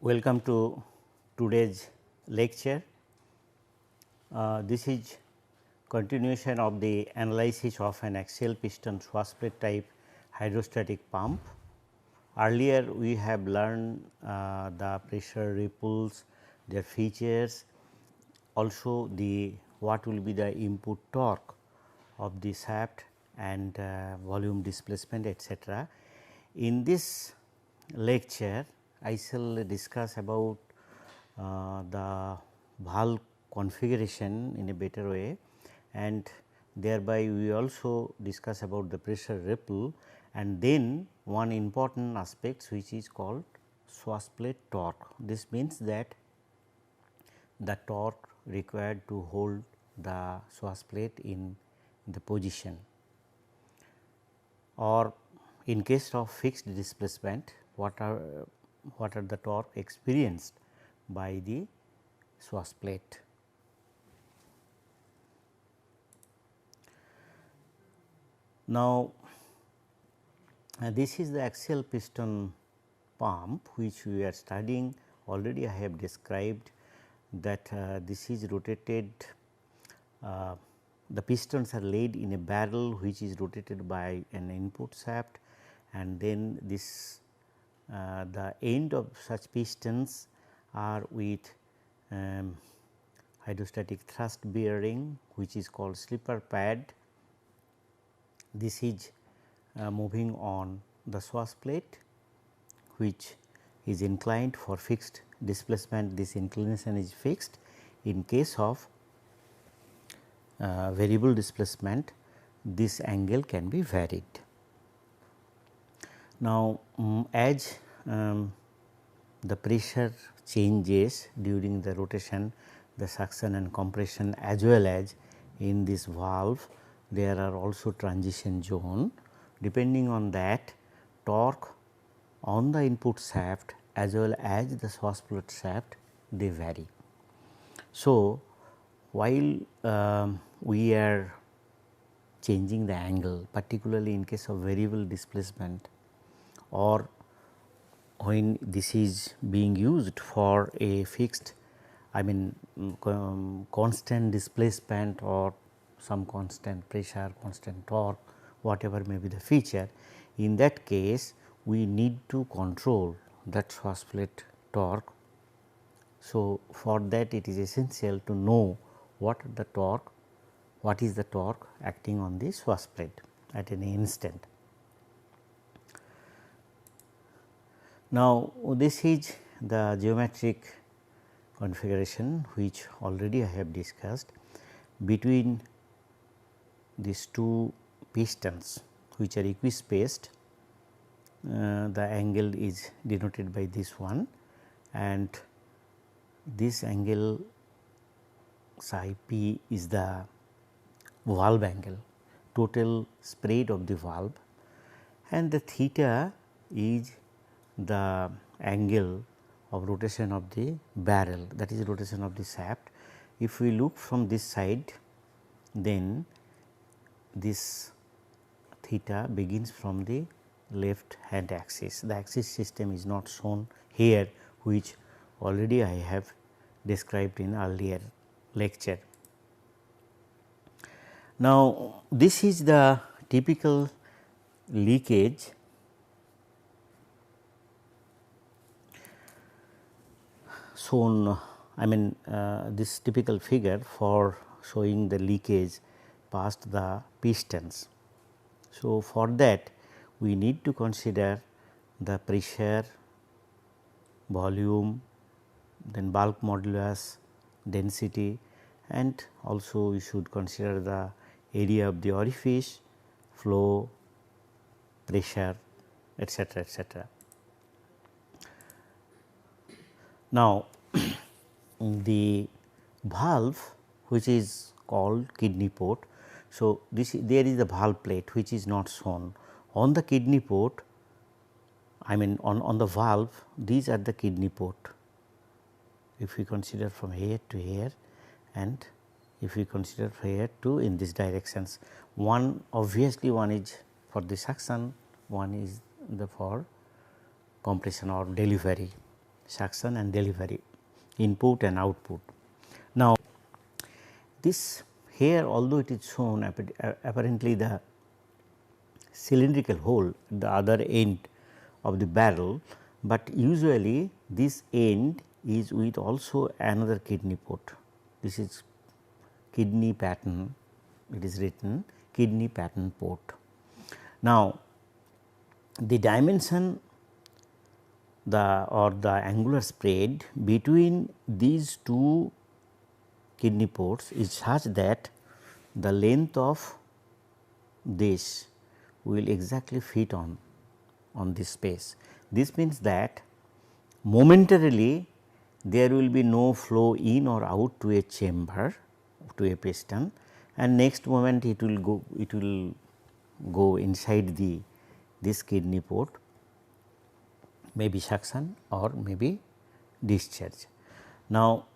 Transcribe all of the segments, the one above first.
Welcome to today's lecture. This is continuation of the analysis of an axial piston Schwarzschild type hydrostatic pump. Earlier we have learned the pressure ripples, their features, also the what will be the input torque of the shaft and volume displacement etc. In this lecture I shall discuss about the valve configuration in a better way, and thereby we also discuss about the pressure ripple, and then one important aspect which is called Schwarzschild torque. This means that the torque required to hold the Schwarzschild in the position, or in case of fixed displacement what are the torque experienced by the Schwarzschild. Now, this is the axial piston pump which we are studying. Already I have described that this is rotated, the pistons are laid in a barrel which is rotated by an input shaft, and then this the end of such pistons are with hydrostatic thrust bearing which is called slipper pad. This is moving on the Schwarzschild which is inclined for fixed displacement. This inclination is fixed. In case of variable displacement, this angle can be varied. Now, as the pressure changes during the rotation, the suction and compression, as well as in this valve there are also transition zone. Depending on that, torque on the input shaft as well as the Schwarzschild shaft, they vary. So, while we are changing the angle, particularly in case of variable displacement, or when this is being used for a fixed, I mean constant displacement or some constant pressure, constant torque, whatever may be the feature, in that case we need to control that Schwarzschild torque. So, for that it is essential to know what is the torque acting on the Schwarzschild at any instant. Now, this is the geometric configuration which already I have discussed between these two pistons which are equispaced. The angle is denoted by this one, and this angle psi p is the valve angle, total spread of the valve, and the theta is the angle of rotation of the barrel, that is rotation of the shaft. If we look from this side, then this theta begins from the left hand axis. The axis system is not shown here, which already I have described in earlier lecture. Now, this is the typical leakage shown, I mean this typical figure for showing the leakage past the pistons. So, for that we need to consider the pressure, volume, then bulk modulus, density, and also we should consider the area of the orifice, flow, pressure, etc., etc. Now, the valve which is called kidney port. So, there is the valve plate which is not shown on the kidney port, I mean on the valve, these are the kidney port. If we consider from here to here, and if we consider from here to in these directions, one obviously one is for the suction, one is the for compression or delivery. suction and delivery, input and output. Now, this here, although it is shown apparently the cylindrical hole at the other end of the barrel, but usually this end is with also another kidney port. This is kidney pattern, it is written kidney pattern port. Now, the dimension the angular spread between these two kidney ports is such that the length of this will exactly fit on this space. This means that momentarily there will be no flow in or out to a chamber, to a piston, and next moment it will go inside this kidney port, maybe suction or maybe discharge. Now,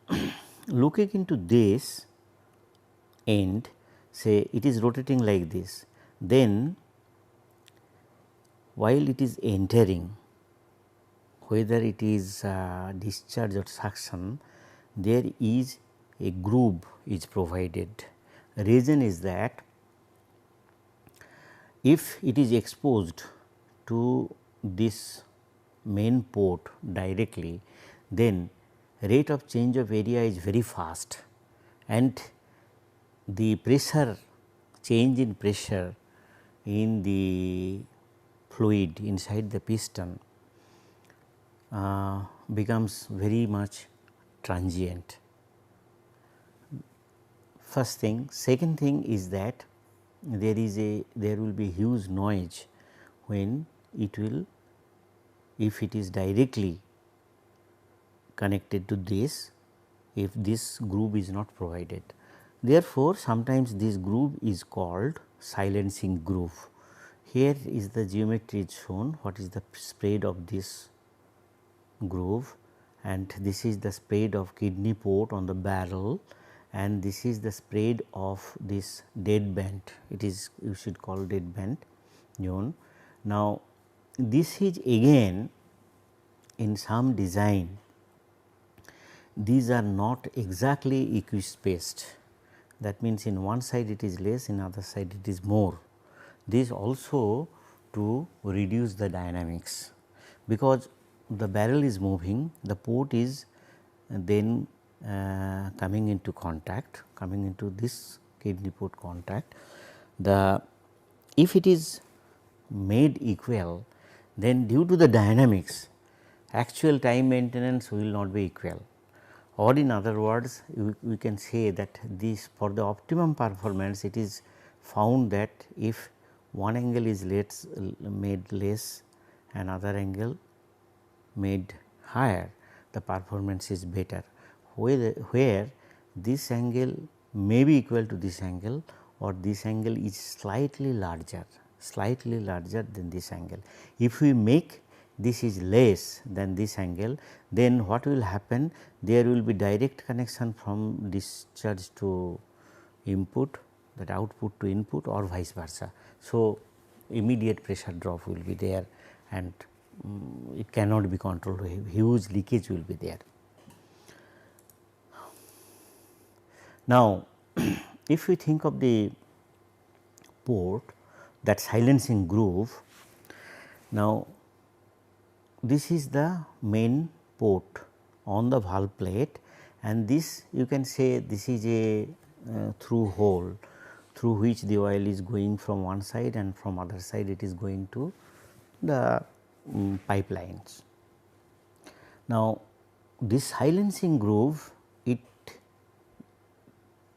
looking into this end, say it is rotating like this, then while it is entering, whether it is discharge or suction, there is a groove is provided. Reason is that if it is exposed to this main port directly, then rate of change of area is very fast and the pressure, change in pressure in the fluid inside the piston becomes very much transient. First thing. Second thing is that there will be huge noise when it will, if it is directly connected to this, if this groove is not provided. Therefore, sometimes this groove is called silencing groove. Here is the geometry is shown, what is the spread of this groove, and this is the spread of kidney port on the barrel, and this is the spread of this dead band, it is, you should call dead band zone. Now, this is again in some design, these are not exactly equispaced, that means in one side it is less, in other side it is more. This also to reduce the dynamics, because the barrel is moving, the port is then coming into contact, coming into this kidney port contact. If it is made equal, then due to the dynamics, actual time maintenance will not be equal, or in other words we can say that this, for the optimum performance, it is found that if one angle is made less and other angle made higher, the performance is better, where this angle may be equal to this angle, or this angle is slightly larger than this angle. If we make this is less than this angle, then what will happen, there will be direct connection from discharge to input, that output to input, or vice versa. So, immediate pressure drop will be there and it cannot be controlled, huge leakage will be there. Now, if we think of the port, that silencing groove, now this is the main port on the valve plate, and this you can say this is a through hole through which the oil is going from one side and from other side it is going to the pipelines. Now, this silencing groove, it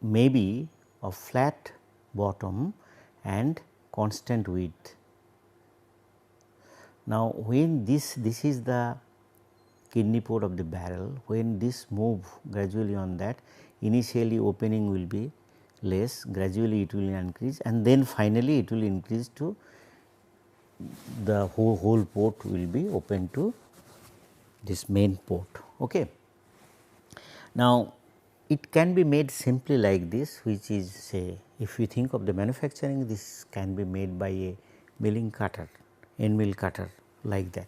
may be of flat bottom and constant width. Now, when this is the kidney port of the barrel, when this move gradually on that, initially opening will be less, gradually it will increase, and then finally it will increase to the whole port will be open to this main port. Okay. Now, it can be made simply like this, which is, say, if you think of the manufacturing, this can be made by a milling cutter, end mill cutter, like that.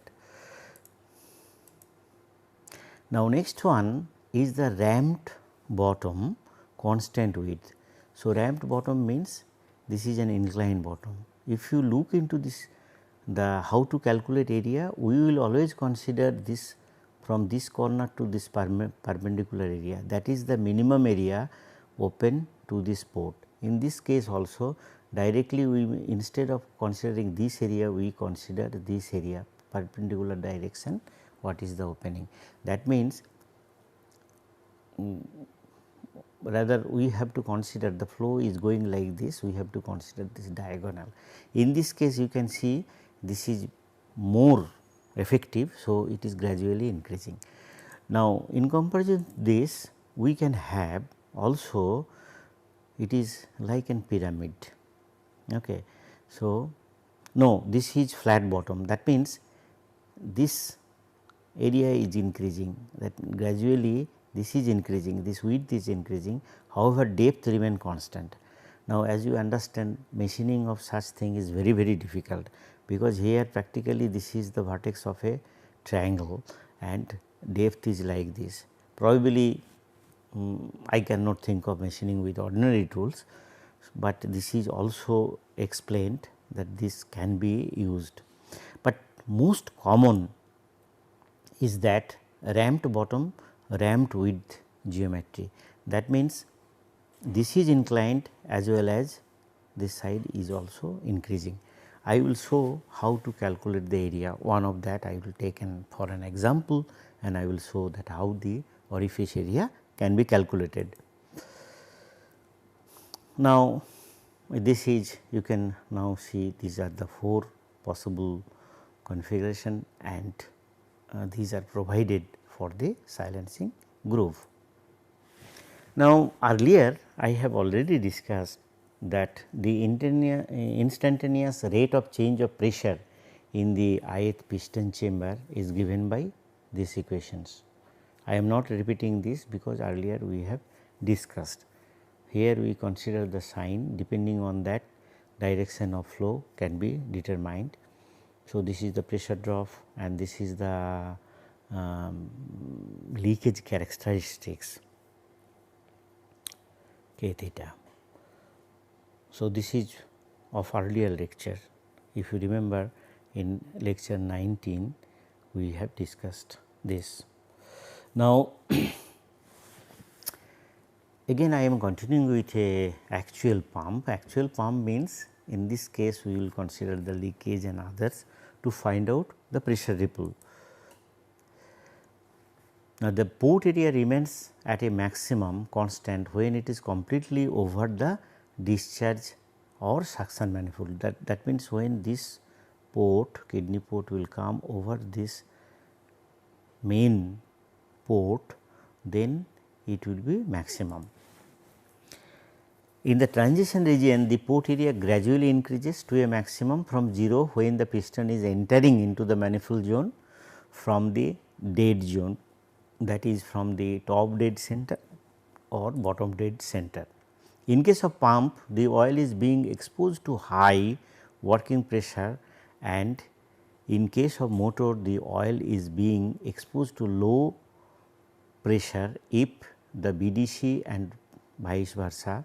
Now, next one is the ramped bottom constant width. So, ramped bottom means this is an inclined bottom. If you look into this, the how to calculate area, we will always consider this from this corner to this perpendicular area, that is the minimum area open to this port. In this case also, directly we, instead of considering this area, we consider this area perpendicular direction, what is the opening. That means, rather we have to consider the flow is going like this, we have to consider this diagonal. In this case you can see this is more effective. So, it is gradually increasing. Now, in comparison to this, we can have also it is like an pyramid. Okay. So, no, this is flat bottom, that means this area is increasing, that gradually this is increasing, this width is increasing, however, depth remain constant. Now, as you understand, machining of such thing is very, very difficult, because here practically this is the vertex of a triangle and depth is like this. Probably I cannot think of machining with ordinary tools, but this is also explained that this can be used. But most common is that ramped bottom, ramped width geometry. That means, this is inclined as well as this side is also increasing. I will show how to calculate the area. One of that I will take for an example, and I will show that how the orifice area can be calculated. Now, this is, you can now see these are the 4 possible configuration, and these are provided for the silencing groove. Now, earlier I have already discussed that the instantaneous rate of change of pressure in the ith piston chamber is given by these equations. I am not repeating this because earlier we have discussed. Here we consider the sign, depending on that direction of flow can be determined. So, this is the pressure drop and this is the leakage characteristics K theta. So, this is of earlier lecture. If you remember, in lecture 19 we have discussed this. Now, again I am continuing with a actual pump. Actual pump means, in this case we will consider the leakage and others to find out the pressure ripple. Now, the port area remains at a maximum constant when it is completely over the discharge or suction manifold. That means, when this port, kidney port will come over this main port, then it will be maximum. In the transition region, the port area gradually increases to a maximum from 0 when the piston is entering into the manifold zone from the dead zone, that is from the top dead center or bottom dead center. In case of pump, the oil is being exposed to high working pressure, and in case of motor, the oil is being exposed to low pressure if the BDC and vice versa,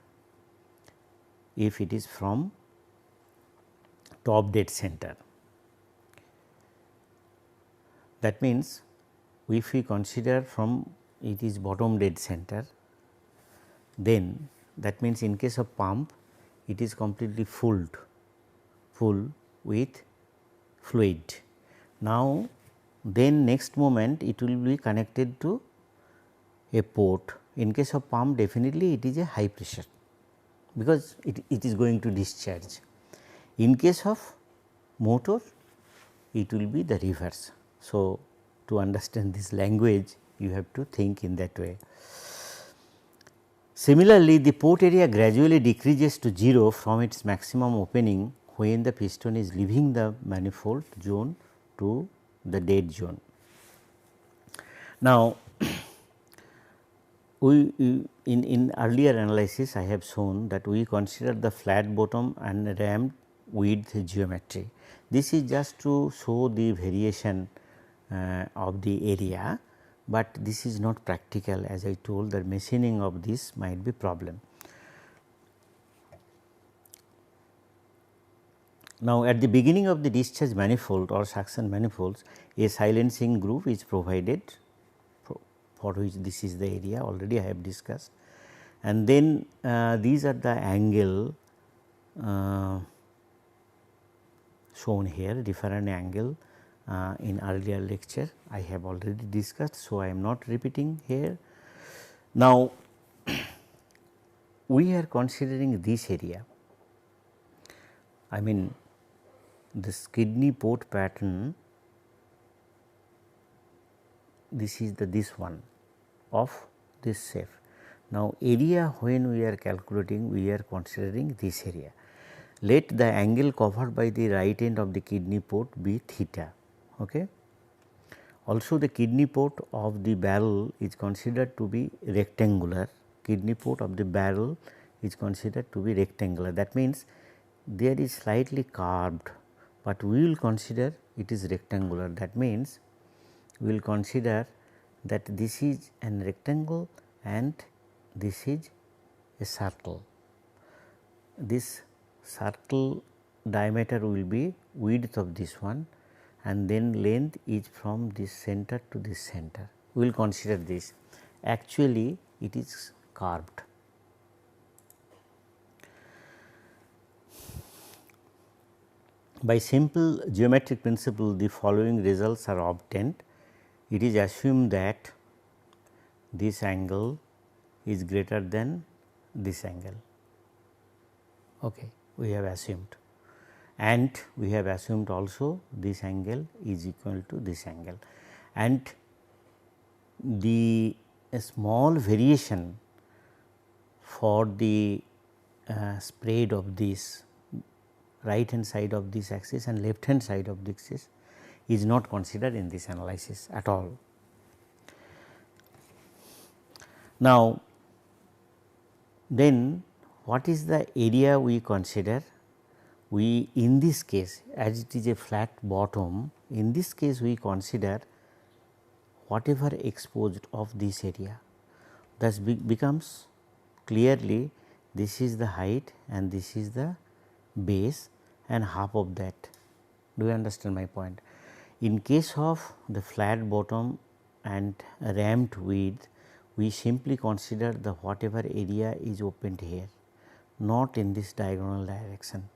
if it is from top dead center. That means, if we consider from it is bottom dead center, then that means in case of pump it is completely full with fluid. Now, then next moment it will be connected to a port. In case of pump, definitely it is a high pressure, because it is going to discharge. In case of motor, it will be the reverse. So, to understand this language, you have to think in that way. Similarly, the port area gradually decreases to 0 from its maximum opening when the piston is leaving the manifold zone to the dead zone. Now, in earlier analysis I have shown that we consider the flat bottom and ramped width geometry. This is just to show the variation of the area. but this is not practical, as I told, the machining of this might be problem. Now, at the beginning of the discharge manifold or suction manifolds, a silencing groove is provided, for which this is the area already I have discussed, and then these are the angle shown here, different angle in earlier lecture I have already discussed. So, I am not repeating here. Now, we are considering this area, I mean this kidney port pattern, this is this one of this shape. Now, area when we are calculating, we are considering this area. Let the angle covered by the right end of the kidney port be theta. Okay. Also, the kidney port of the barrel is considered to be rectangular. Kidney port of the barrel is considered to be rectangular. That means, there is slightly curved, but we will consider it is rectangular. That means, we will consider that this is an rectangle and this is a circle. This circle diameter will be width of this one, and then length is from this center to this center. We will consider this. Actually, it is curved. By simple geometric principle, the following results are obtained. It is assumed that this angle is greater than this angle. Okay, we have assumed, and we have assumed also this angle is equal to this angle, and the small variation for the spread of this right hand side of this axis and left hand side of this axis is not considered in this analysis at all. Now, then what is the area we consider? We in this case, as it is a flat bottom, in this case we consider whatever exposed of this area. Thus, becomes clearly this is the height and this is the base and half of that. Do you understand my point? In case of the flat bottom and ramped width, we simply consider the whatever area is opened here, not in this diagonal direction.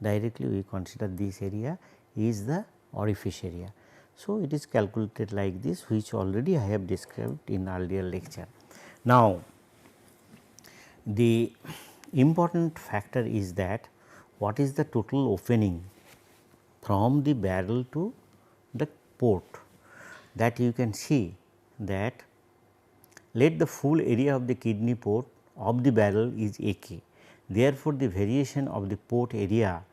Directly we consider this area is the orifice area. So, it is calculated like this, which already I have described in earlier lecture. Now, the important factor is that what is the total opening from the barrel to the port, that you can see that let the full area of the kidney port of the barrel is AK. Therefore, the variation of the port area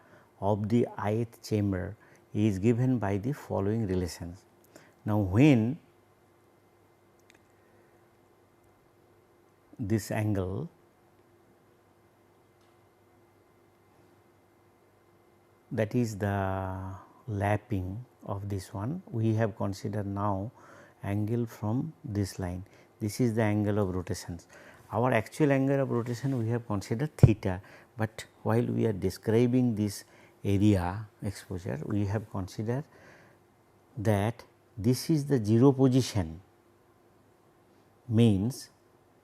of the ith chamber is given by the following relations. Now, when this angle that is the lapping of this one, we have considered now angle from this line. This is the angle of rotations. Our actual angle of rotation we have considered theta, but while we are describing this area exposure, we have considered that this is the 0 position, means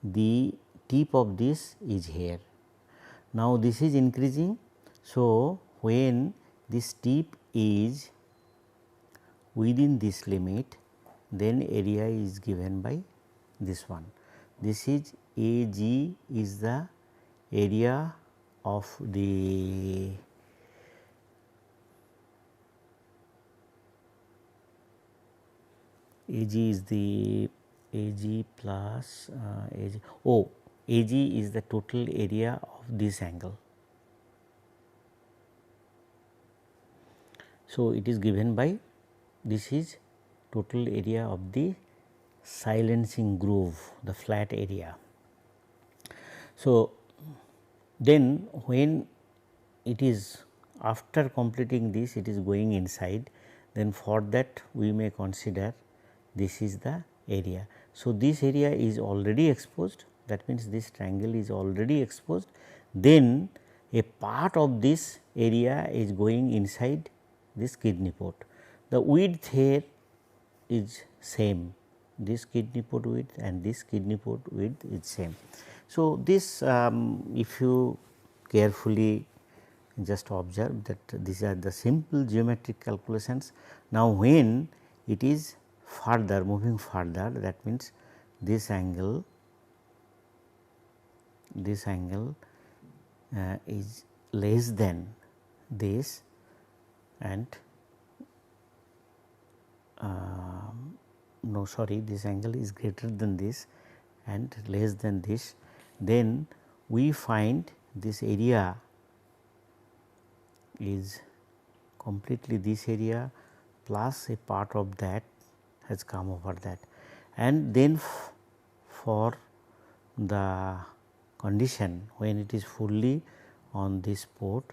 the tip of this is here. Now, this is increasing. So, when this tip is within this limit, then area is given by this one. This is AG is the area of the AG is the AG plus AG. Oh, AG is the total area of this angle. So, it is given by, this is total area of the silencing groove, the flat area. So, then when it is after completing this, it is going inside, then for that we may consider this is the area. So, this area is already exposed, that means this triangle is already exposed, then a part of this area is going inside this kidney pot. The width here is same, this kidney pot width and this kidney pot width is same. So, this if you carefully just observe that these are the simple geometric calculations. Now, when it is further moving further, that means this angle is less than this and no sorry, this angle is greater than this and less than this, then we find this area is completely this area plus a part of that has come over that, and then for the condition when it is fully on this port,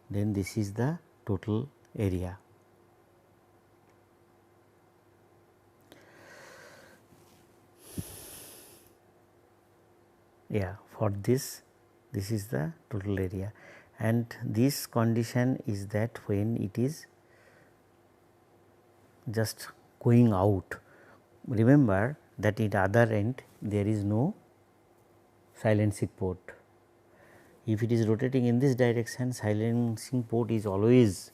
then this is the total area. Yeah, for this is the total area, and this condition is that when it is just going out. Remember that at other end there is no silencing port. If it is rotating in this direction, silencing port is always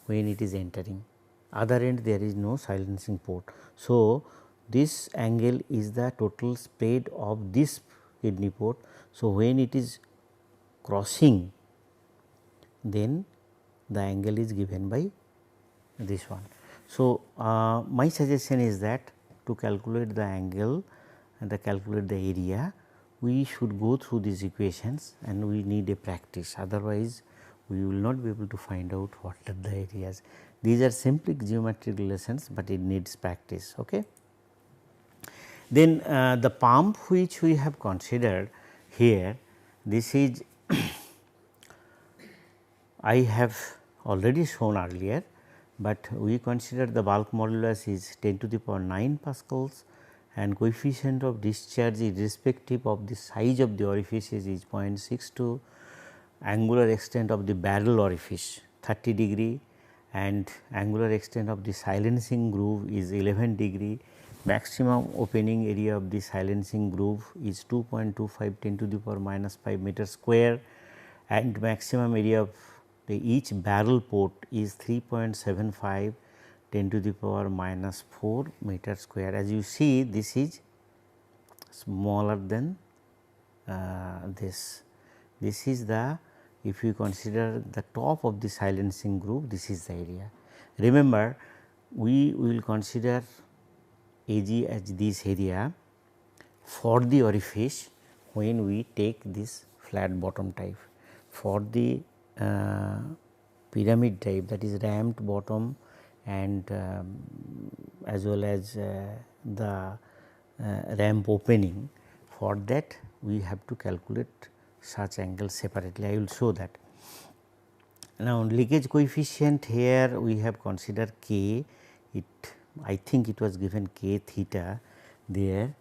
when it is entering, other end there is no silencing port. So, this angle is the total spread of this kidney port. So, when it is crossing, then the angle is given by this one. So, my suggestion is that to calculate the angle and to calculate the area, we should go through these equations and we need a practice, otherwise we will not be able to find out what are the areas. These are simply geometric relations, but it needs practice. Okay. Then the pump which we have considered here, this is I have already shown earlier, but we consider the bulk modulus is 10 to the power 9 pascals and coefficient of discharge irrespective of the size of the orifices is 0.62, angular extent of the barrel orifice 30 degree and angular extent of the silencing groove is 11 degree, maximum opening area of the silencing groove is 2.25 10 to the power minus 5 meter square and maximum area of each barrel port is 3.75 10 to the power minus 4 meter square. As you see, this is smaller than this. This is the, if you consider the top of the silencing groove, this is the area. Remember, we will consider AG as this area for the orifice when we take this flat bottom type. For the pyramid type, that is ramped bottom and as well as the ramp opening, for that we have to calculate such angles separately. I will show that. Now, leakage coefficient here we have considered K, it I think it was given K theta there.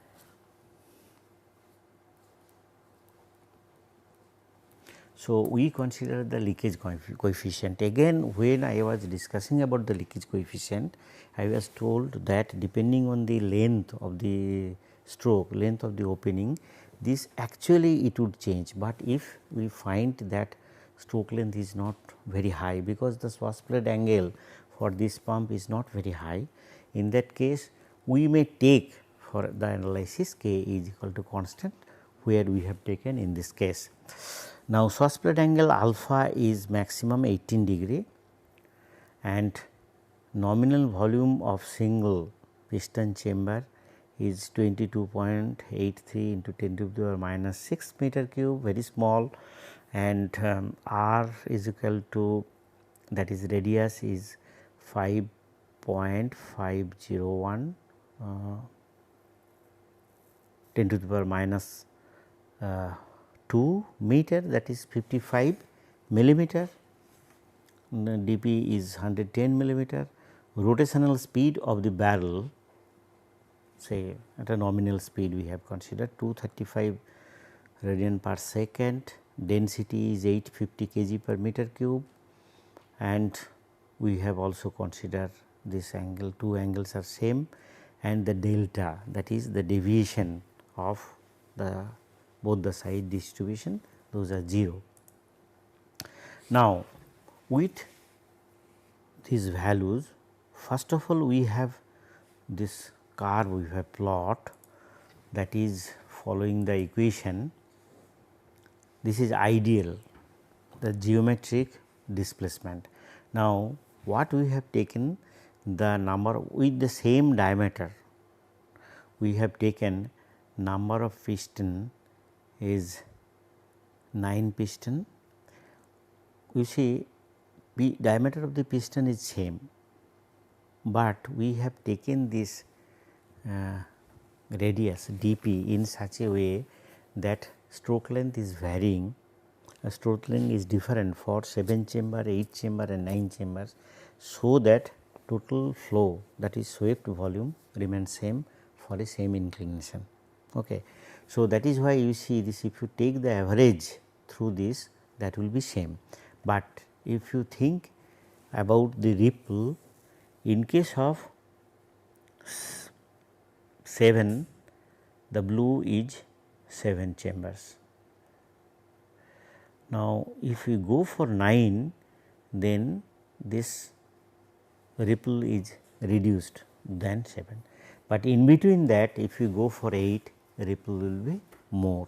So, we consider the leakage coefficient. Again, when I was discussing about the leakage coefficient, I was told that depending on the length of the stroke, length of the opening, this actually it would change, but if we find that stroke length is not very high, because the swashplate angle for this pump is not very high, in that case we may take for the analysis K is equal to constant, where we have taken in this case. Now, swashplate angle alpha is maximum 18 degree and nominal volume of single piston chamber is 22.83 into 10 to the power minus 6 meter cube, very small, and R is equal to, that is radius is 5.501 10 to the power minus 2 meter, that is 55 millimeter, dp is 110 millimeter. Rotational speed of the barrel say at a nominal speed we have considered 235 radian per second, density is 850 kg per meter cube, and we have also considered this angle, two angles are same, and the delta, that is the deviation of the both the side distribution, those are 0. Now, with these values, first of all we have this curve we have plot, that is following the equation. This is ideal, the geometric displacement. Now, what we have taken, the number with the same diameter, we have taken number of piston is 9 piston. You see diameter of the piston is same, but we have taken this radius dp in such a way that stroke length is varying. Stroke length is different for 7 chamber, 8 chamber and 9 chambers, so that total flow, that is swept volume, remains same for a same inclination. Okay. So, that is why you see this, if you take the average through this, that will be same, but if you think about the ripple, in case of 7, the blue is 7 chambers. Now, if we go for 9, then this ripple is reduced than 7, but in between that if you go for 8, ripple will be more.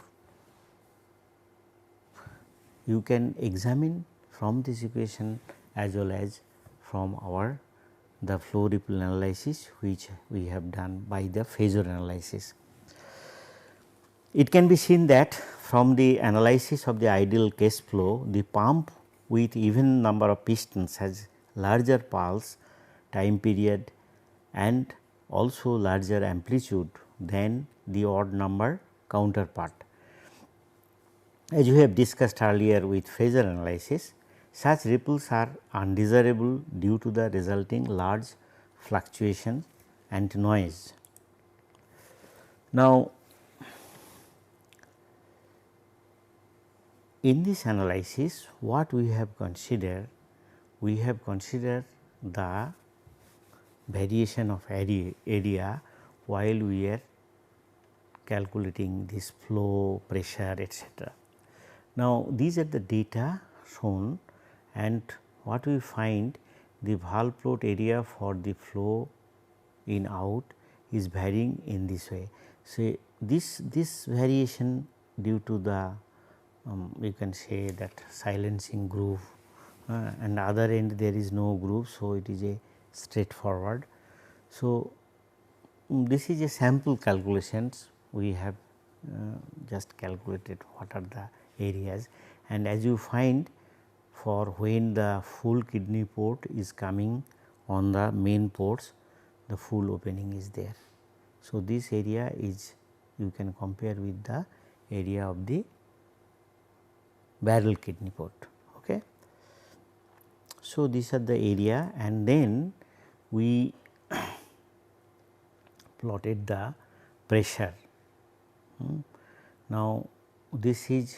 You can examine from this equation as well as from our the flow ripple analysis, which we have done by the phasor analysis. It can be seen that from the analysis of the ideal case flow, the pump with even number of pistons has larger pulse time period and also larger amplitude than the odd number counterpart. As we have discussed earlier with phasor analysis, such ripples are undesirable due to the resulting large fluctuation and noise. Now, in this analysis, what we have considered? We have considered the variation of area while we are calculating this flow, pressure, etc. Now, these are the data shown, and what we find, the valve plot area for the flow in out is varying in this way. So, this variation due to the you can say that silencing groove, and other end there is no groove. So, it is a straightforward. So, this is a sample calculations we have just calculated what are the areas, and as you find, for when the full kidney port is coming on the main ports, the full opening is there. So, this area is, you can compare with the area of the barrel kidney port. Okay. So, these are the area, and then we plotted the pressure. Now, this is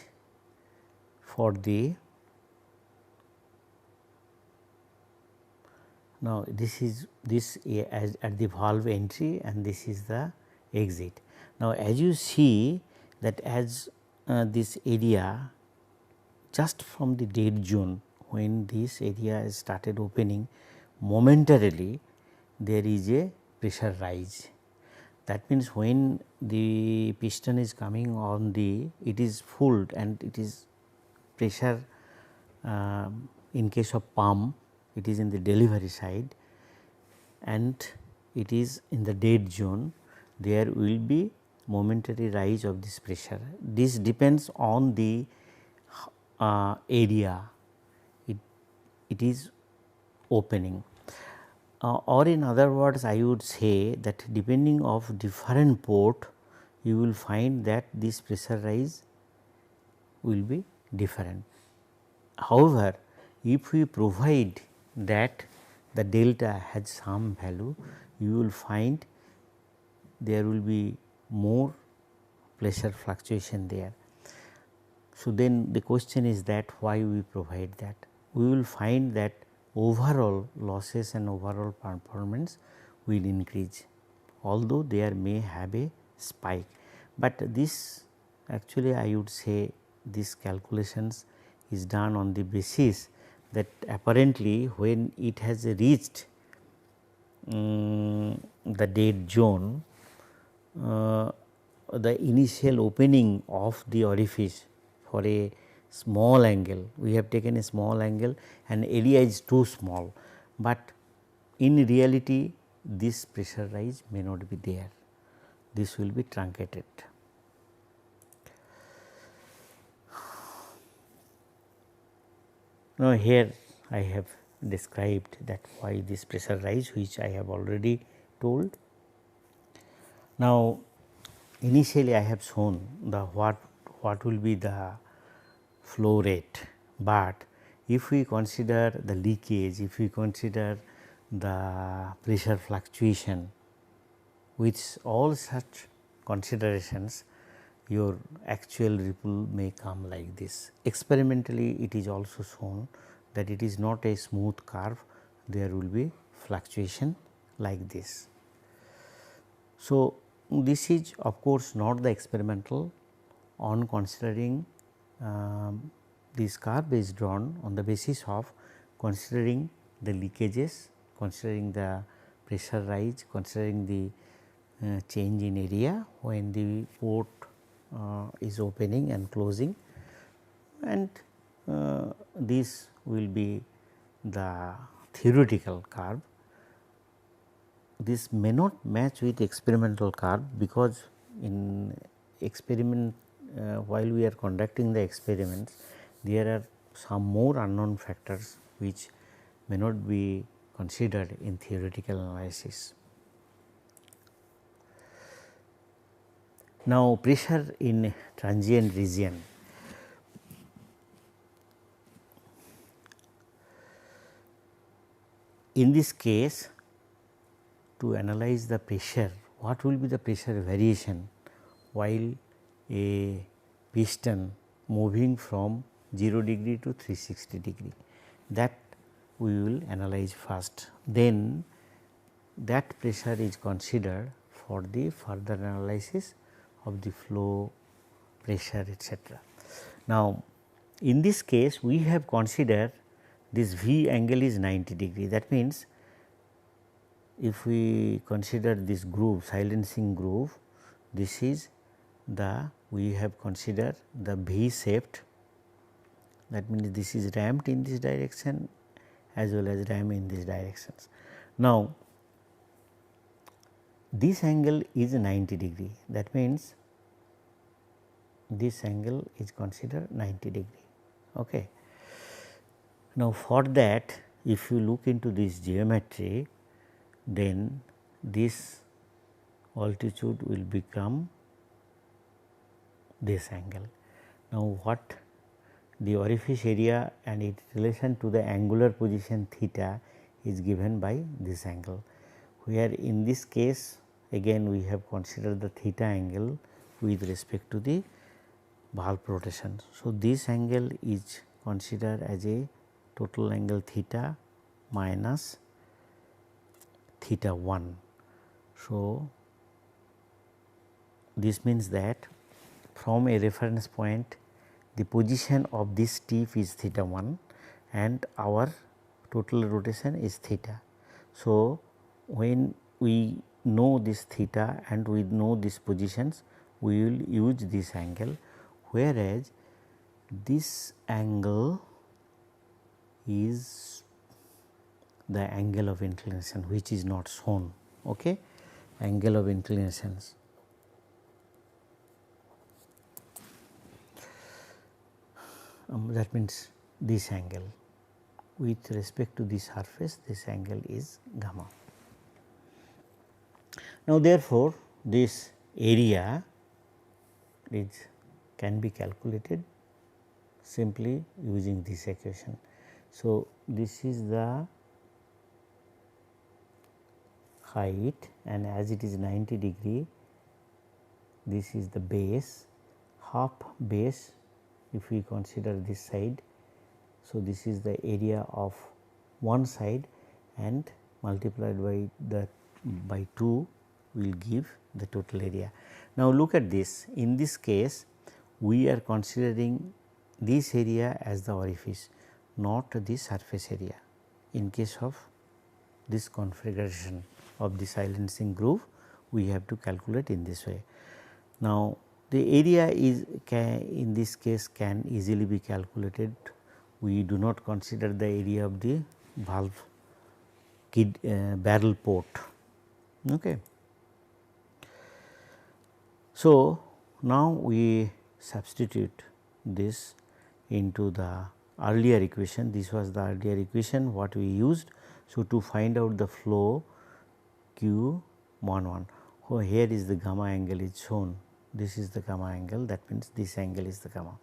for the, now this is this as at the valve entry, and this is the exit. Now, as you see that as this area just from the dead zone, when this area is started opening, momentarily there is a pressure rise. That means, when the piston is coming on the, it is full and it is pressure, in case of pump it is in the delivery side and it is in the dead zone, there will be momentary rise of this pressure. This depends on the area it is opening, or in other words I would say that depending of different port, you will find that this pressure rise will be different. However, if we provide that the delta has some value, you will find there will be more pressure fluctuation there. So, then the question is that why we provide that? We will find that overall losses and overall performance will increase, although there may have a spike. But this actually I would say this calculations is done on the basis that apparently when it has reached the dead zone, the initial opening of the orifice for a small angle, we have taken a small angle and area is too small, but in reality this pressure rise may not be there, this will be truncated. Now, here I have described that why this pressure rise, which I have already told. Now, initially I have shown the what will be the flow rate, but if we consider the leakage, if we consider the pressure fluctuation, with all such considerations, your actual ripple may come like this. Experimentally it is also shown that it is not a smooth curve, there will be fluctuation like this. So, this is of course not the experimental. On considering this curve is drawn on the basis of considering the leakages, considering the pressure rise, considering the change in area when the port is opening and closing, and this will be the theoretical curve. This may not match with experimental curve, because in experiment while we are conducting the experiments, there are some more unknown factors which may not be considered in theoretical analysis. Now, pressure in transient region. In this case, to analyze the pressure, what will be the pressure variation while a piston moving from 0 degree to 360 degree, that we will analyze first. Then that pressure is considered for the further analysis of the flow, pressure, etc. Now, in this case we have considered this V angle is 90 degree. That means, if we consider this groove, silencing groove, this is the, we have considered the V shaped, that means this is ramped in this direction as well as ramped in these directions. Now, this angle is 90 degree, that means this angle is considered 90 degree. Okay. Now, for that, if you look into this geometry, then this altitude will become this angle. Now, what the orifice area and its relation to the angular position theta is given by this angle, where in this case again we have considered the theta angle with respect to the valve rotation. So, this angle is considered as a total angle theta minus theta 1. So, this means that from a reference point, the position of this tip is theta 1 and our total rotation is theta. So, when we know this theta and we know these positions, we will use this angle, whereas this angle is the angle of inclination, which is not shown. Okay? Angle of inclinations. That means this angle with respect to the surface, this angle is gamma. Now, therefore, this area is can be calculated simply using this equation. So, this is the height, and as it is 90 degree, this is the base, half base if we consider this side. So, this is the area of one side and multiplied by 2 will give the total area. Now, look at this, in this case we are considering this area as the orifice, not the surface area. In case of this configuration of the silencing groove, we have to calculate in this way. Now, the area is in this case can easily be calculated. We do not consider the area of the valve barrel port. Okay. So, now we substitute this into the earlier equation. This was the earlier equation what we used. So, to find out the flow Q11, oh, here is the gamma angle is shown. This is the gamma angle, that means this angle is the gamma.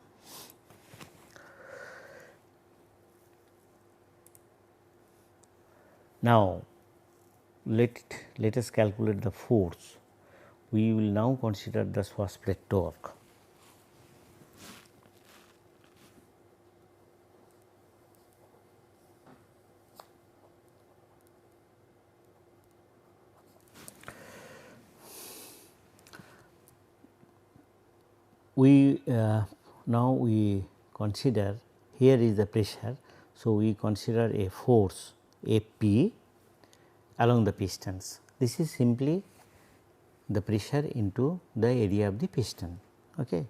Now, let us calculate the force. We will now consider the Swass plate torque. Now we consider, here is the pressure. So, we consider a force AP along the pistons. This is simply the pressure into the area of the piston. Okay.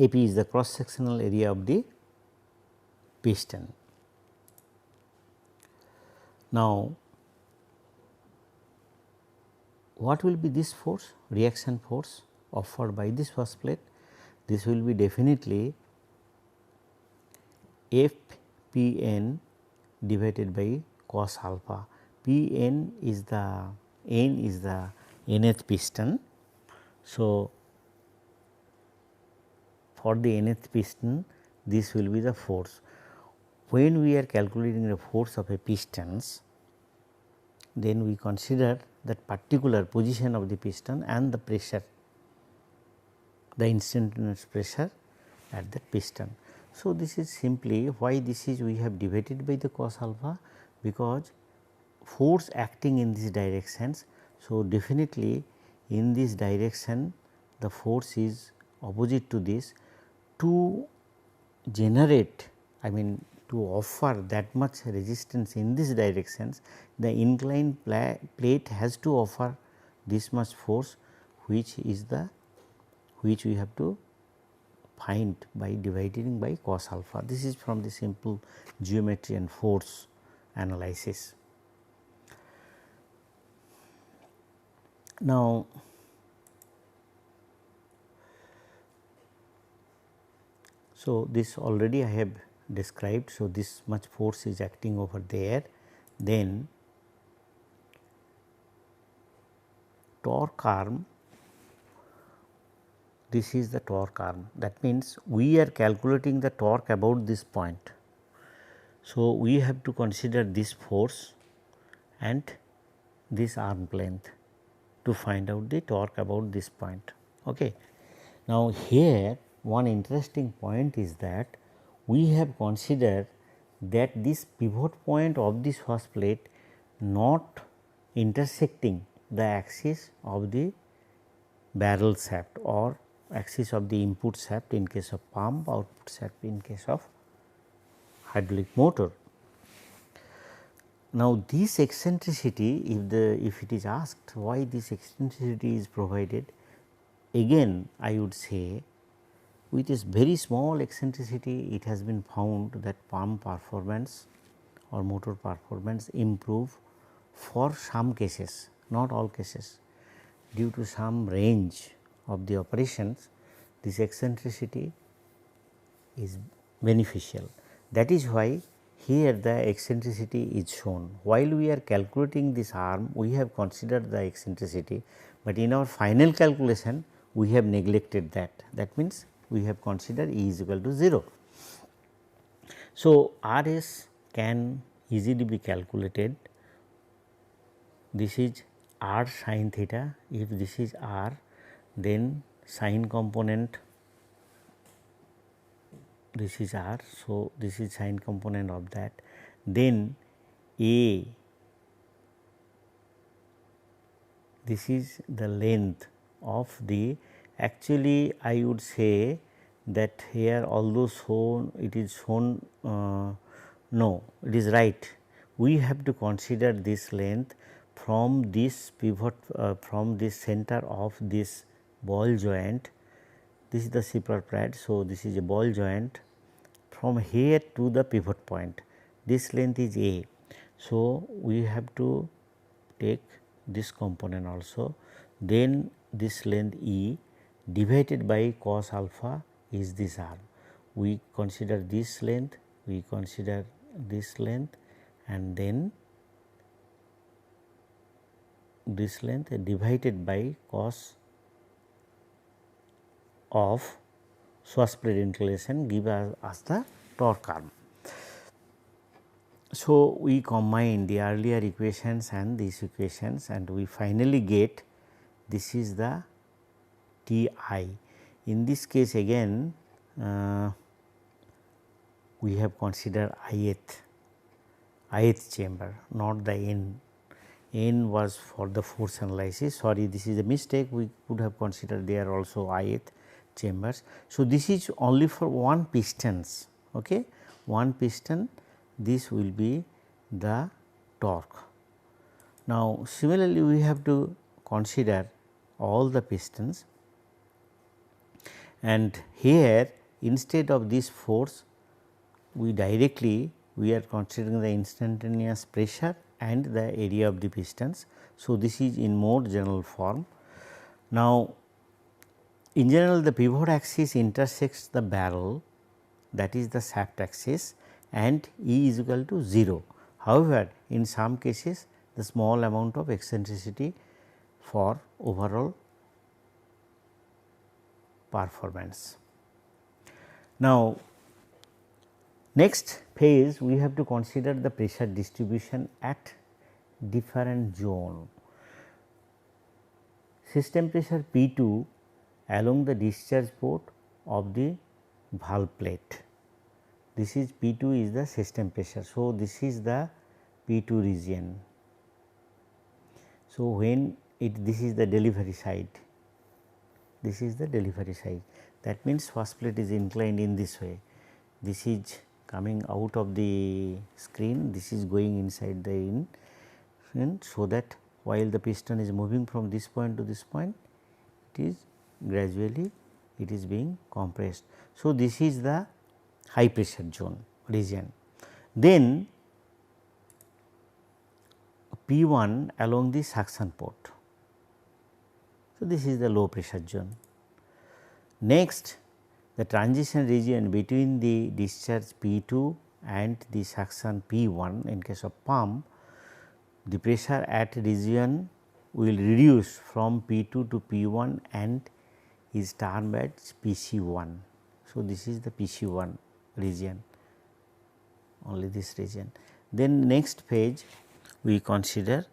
AP is the cross sectional area of the piston. Now, what will be this force, reaction force offered by this Swass plate? This will be definitely Fpn divided by cos alpha. Pn is the nth piston. So, for the nth piston, this will be the force. When we are calculating the force of a pistons, then we consider that particular position of the piston and the pressure, the instantaneous pressure at that piston. So, this is simply why this is we have divided by the cos alpha, because force acting in these directions. So, definitely in this direction the force is opposite to this. To generate, I mean to offer that much resistance in these directions, the inclined plate has to offer this much force, which we have to find by dividing by cos alpha. This is from the simple geometry and force analysis. Now, so this already I have described. So, this much force is acting over there, then torque arm, this is the torque arm, that means we are calculating the torque about this point. So, we have to consider this force and this arm length to find out the torque about this point. Okay. Now, here one interesting point is that we have considered that this pivot point of this Swass plate not intersecting the axis of the barrel shaft or axis of the input shaft in case of pump, output shaft in case of hydraulic motor. Now, this eccentricity, if it is asked why this eccentricity is provided, again I would say with this very small eccentricity, it has been found that pump performance or motor performance improve for some cases, not all cases. Due to some range of the operations, this eccentricity is beneficial. That is why here the eccentricity is shown. While we are calculating this arm, we have considered the eccentricity, but in our final calculation we have neglected that. That means we have considered E is equal to 0. So, RS can easily be calculated. This is r sin theta. If this is r, then sine component, this is r. So, this is sine component of that. Then a, this is the length of the, actually I would say that here although shown, it is shown, no, it is right. We have to consider this length from this pivot, from this center of this ball joint. This is the zipper pad. So, this is a ball joint from here to the pivot point. This length is A. So, we have to take this component also, then this length E divided by cos alpha is this arm. We consider this length, we consider this length, and then this length divided by cos of Schwarzschild inclination give us the torque arm. So, we combine the earlier equations and these equations, and we finally get this is the T I. In this case again we have considered ith chamber, not the n. N was for the force analysis. Sorry, this is a mistake. We could have considered there also ith chambers. So, this is only for one pistons. Okay, one piston. This will be the torque. Now, similarly, we have to consider all the pistons, and here instead of this force, we directly we are considering the instantaneous pressure and the area of the pistons. So, this is in more general form. Now, in general the pivot axis intersects the barrel, that is the shaft axis, and E is equal to 0. However, in some cases the small amount of eccentricity for overall performance. Now, next phase we have to consider the pressure distribution at different zone. System pressure P 2 along the discharge port of the valve plate. This is P 2 is the system pressure. So, this is the P 2 region. So, when this is the delivery side, this is the delivery side, that means first plate is inclined in this way. This is coming out of the screen, this is going inside the in, so that while the piston is moving from this point to this point, it is gradually it is being compressed. So, this is the high pressure zone region. Then P 1 along the suction port. So, this is the low pressure zone. Next, the transition region between the discharge P 2 and the suction P 1 in case of pump, the pressure at region will reduce from P 2 to P 1 and is termed as P C 1. So, this is the P C 1 region, only this region. Then next page we consider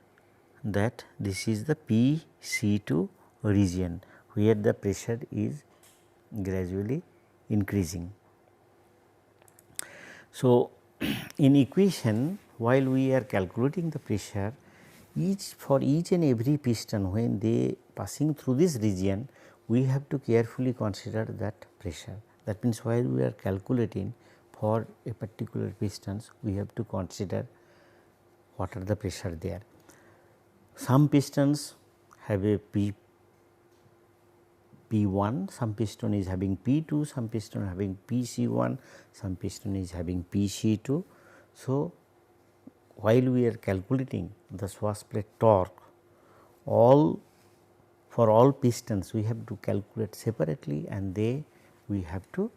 that this is the P C 2 region, where the pressure is gradually increasing. So, in equation, while we are calculating the pressure, for each and every piston when they passing through this region, we have to carefully consider that pressure. That means, while we are calculating for a particular pistons, we have to consider what are the pressure there. Some pistons have a P 1, some piston is having P 2, some piston having P C 1, some piston is having P C 2. So, while we are calculating the Schwarzschild torque, for all pistons we have to calculate separately, and we have to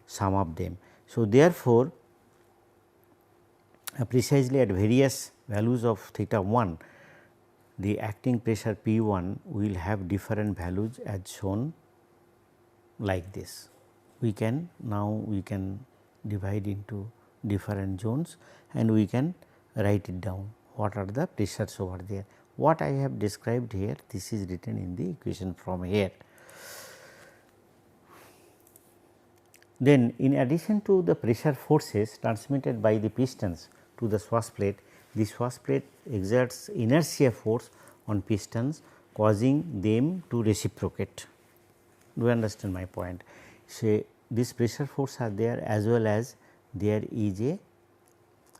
sum up them. So, therefore, precisely at various values of theta 1, the acting pressure P 1 will have different values as shown like this. We can divide into different zones, and we can write it down, what are the pressures over there. What I have described here, this is written in the equation from here. Then in addition to the pressure forces transmitted by the pistons to the swash plate, the swash plate exerts inertia force on pistons, causing them to reciprocate. Do you understand my point? So, this pressure force are there, as well as there is a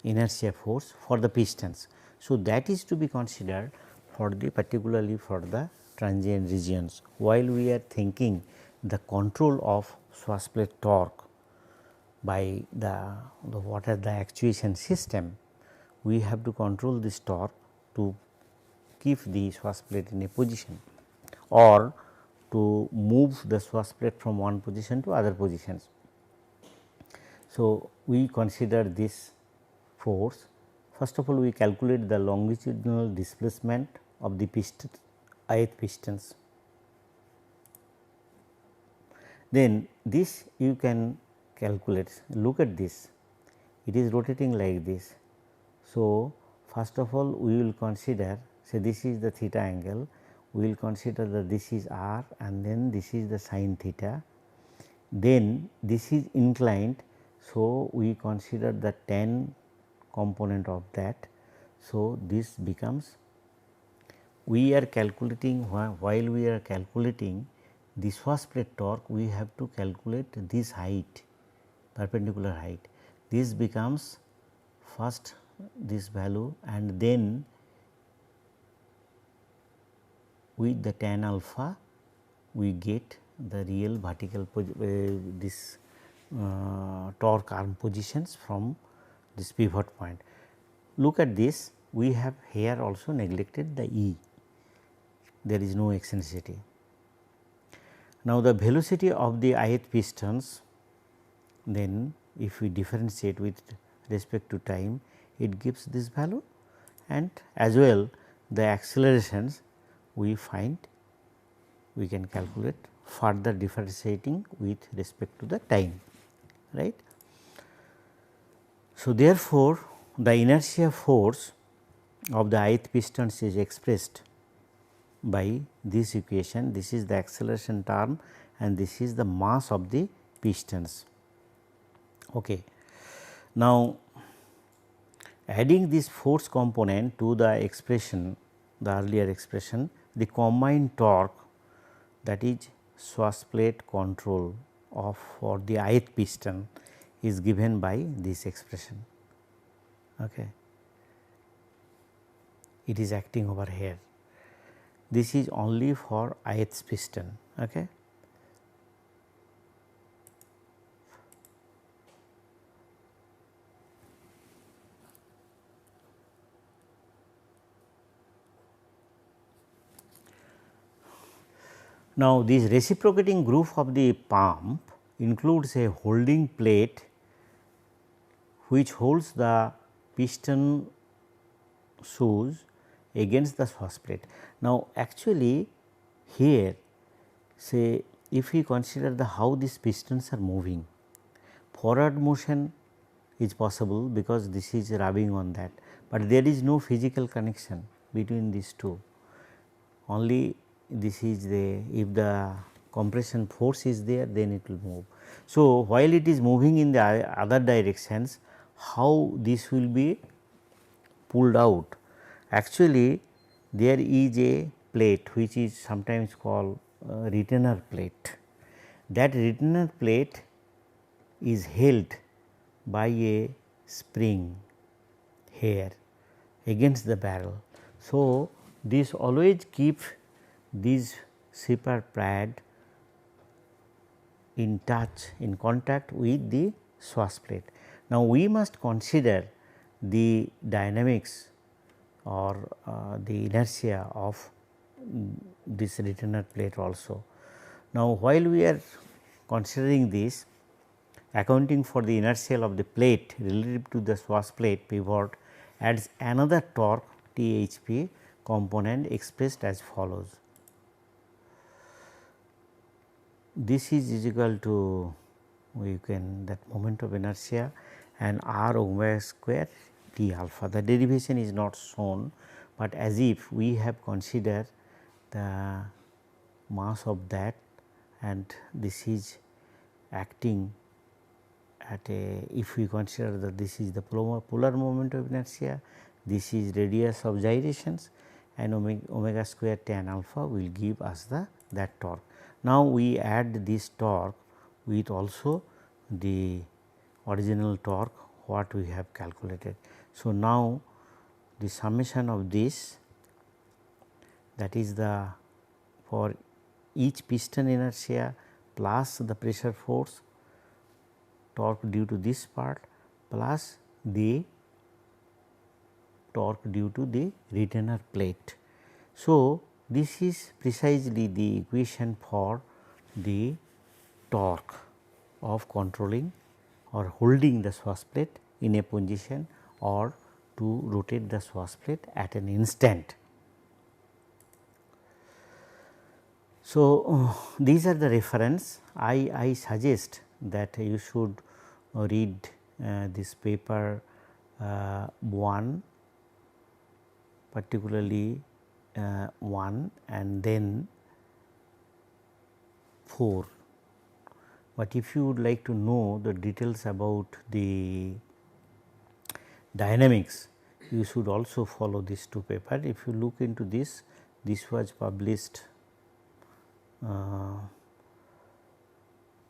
inertia force for the pistons. So, that is to be considered for the particularly for the transient regions. While we are thinking the control of swash plate torque by the what are the actuation system, we have to control this torque to keep the swash plate in a position or to move the swash plate from one position to other positions. So, we consider this force. First of all, we calculate the longitudinal displacement of the piston, ith pistons. Then this you can calculate. Look at this, it is rotating like this. So, first of all we will consider, say this is the theta angle, we will consider that this is r and then this is the sin theta, then this is inclined. So, we consider the tan component of that. So, this becomes, we are calculating, while we are calculating the swash plate torque, we have to calculate this height, perpendicular height. This becomes first this value, and then with the tan alpha we get the real vertical this torque arm positions from this pivot point. Look at this, we have here also neglected the E, there is no eccentricity. Now, the velocity of the ith pistons, then if we differentiate with respect to time, it gives this value, and as well the accelerations we find, we can calculate further differentiating with respect to the time, right. So, therefore, the inertia force of the ith pistons is expressed by this equation. This is the acceleration term and this is the mass of the pistons. Okay. Now, adding this force component to the expression, the earlier expression, the combined torque, that is swash plate control of for the ith piston, is given by this expression. Okay. It is acting over here. This is only for ith piston. Okay. Now, this reciprocating groove of the pump includes a holding plate which holds the piston shoes against the swash plate. Now, actually here, say if we consider the how these pistons are moving, forward motion is possible because this is rubbing on that, but there is no physical connection between these two. Only this is the, if the compression force is there, then it will move. So, while it is moving in the other directions, how this will be pulled out? Actually, there is a plate which is sometimes called retainer plate. That retainer plate is held by a spring here against the barrel. So, this always keeps these zipper pad in touch, in contact with the swash plate. Now, we must consider the dynamics or the inertia of this retainer plate also. Now, while we are considering this, accounting for the inertial of the plate relative to the swash plate pivot adds another torque THP component expressed as follows. This is equal to, we can, that moment of inertia and r omega square T alpha. The derivation is not shown, but as if we have considered the mass of that, and this is acting at a, if we consider that this is the polar moment of inertia, this is radius of gyrations, and omega square tan alpha will give us that torque. Now, we add this torque with also the original torque what we have calculated. So, now the summation of this, that is the for each piston inertia plus the pressure force torque due to this part plus the torque due to the retainer plate. So, this is precisely the equation for the torque of controlling or holding the swash plate in a position or to rotate the swash plate at an instant. So, these are the reference. I suggest that you should read this paper 1, particularly 1 and then 4. But if you would like to know the details about the dynamics, you should also follow these two papers. If you look into this, this was published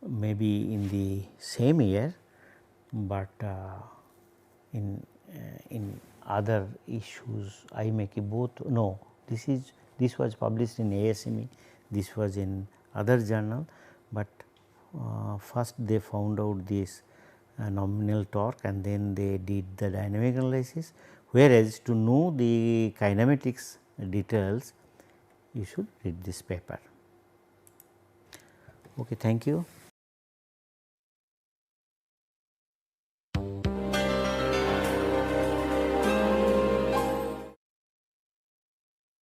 maybe in the same year, but in other issues I may keep both. No, this was published in ASME, this was in other journal, but first they found out this nominal torque and then they did the dynamic analysis, whereas to know the kinematics details you should read this paper. Okay, thank you.